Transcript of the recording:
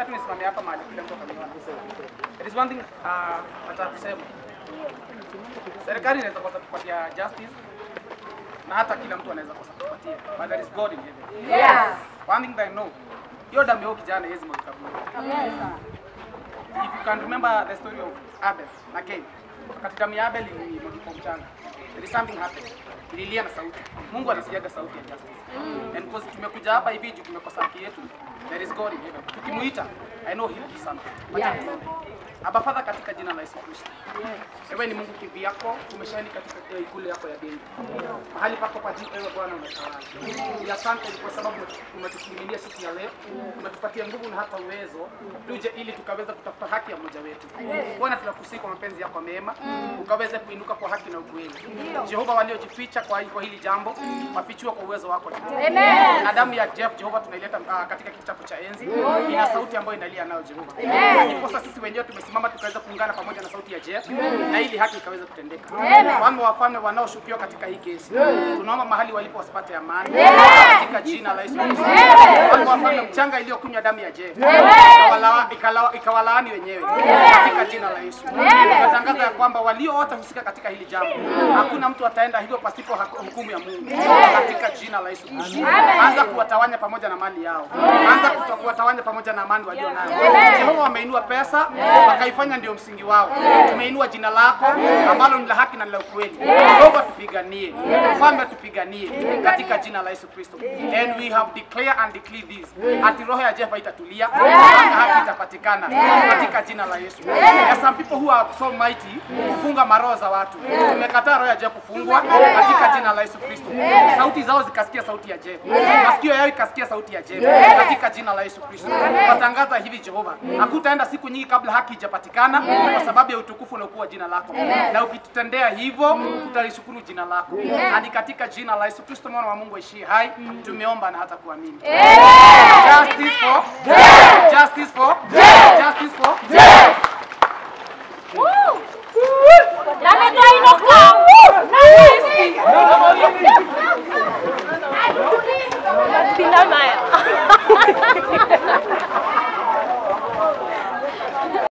Wacha tusimame hapa mahali kile mtu kaniona. There is one thing nataka kusema. Serikali inaweza kosa kupatia justice na hata kila mtu anaweza kosa kupatia. But there is God in heaven. Yes. One thing that I know. Hiyo damu yao kijana hizi mkaburi. Yes. If you can remember the story of Abel na Cain. Wakati damu ya Abel ilimwagika mchanga. There is something happened. Ililia na sauti. Mungu anasikiaga sauti ya justice. And because tumekuja hapa hivi juu tumekosa haki yetu. There is God in heaven. Tukimuita, I know he'll do something. Yes. Aba Father, katika jina la Yesu Kristo. Wewe ni Mungu kivi yako, tumeshani katika ikulu yako ya mbingu. Mahali pako pa juu wewe Bwana unatawala. Ni asante kwa sababu umetushinilia siku ya leo. Umetupatia nguvu na hata uwezo tuje ili tukaweza kutafuta haki ya mmoja wetu. Bwana tunakusihi kwa mapenzi yako mema, ukaweze kuinuka kwa haki na ukweli. Jehova, waliojificha kwa hili jambo, wafichue kwa uwezo wako. Amen. Na damu ya Jeff Jehova tunaileta katika kitabu cha enzi. Ina sauti ambayo inalia nayo Jehova. Ndiposa sisi wenyewe tumesimama tukaweza kuungana pamoja na sauti ya Jeff na ili haki ikaweza kutendeka. Wafalme wanaoshukiwa katika hii kesi, tunaomba mahali walipo wasipate amani katika jina la Yesu Kristo. Wafalme mchanga iliyokunywa damu ya Jeff ikawalaani wenyewe katika jina la Yesu. Tunatangaza ya kwamba walio wote husika katika hili jambo, hakuna mtu ataenda hivyo pasipo hukumu ya Mungu katika jina la Yesu Kristo. Anza kuwatawanya pamoja na mali yao. Anza kuwatawanya pamoja na amani walio nayo. Jehova, wameinua pesa wakaifanya ndio msingi wao. Tumeinua jina lako ambalo ni la haki na la ukweli. Jehova, tupiganie. Mfalme, tupiganie katika jina la Yesu Kristo. And we have declared and declared this. Ati roho ya Jeff itatulia na haki itapatikana katika jina la Yesu. There are some people who are so mighty kufunga maroho za watu. Tumekataa roho ya Jeff kufungwa katika jina la Yesu Kristo. Sauti zao zikasikia sauti ya Jeff. Masikio yao ikasikia sauti ya Jeff katika jina la Yesu Kristo. Watangaza hivi Jehova, hakutaenda siku nyingi kabla haki ijapatikana kwa sababu ya utukufu na ukuu wa jina lako. Na ukitutendea hivyo tutalishukuru jina lako. Hadi katika jina la Yesu Kristo mwana wa Mungu aishiye hai, tumeomba na hata kuamini. Justice for justice for justice for Woo! Let me try to come.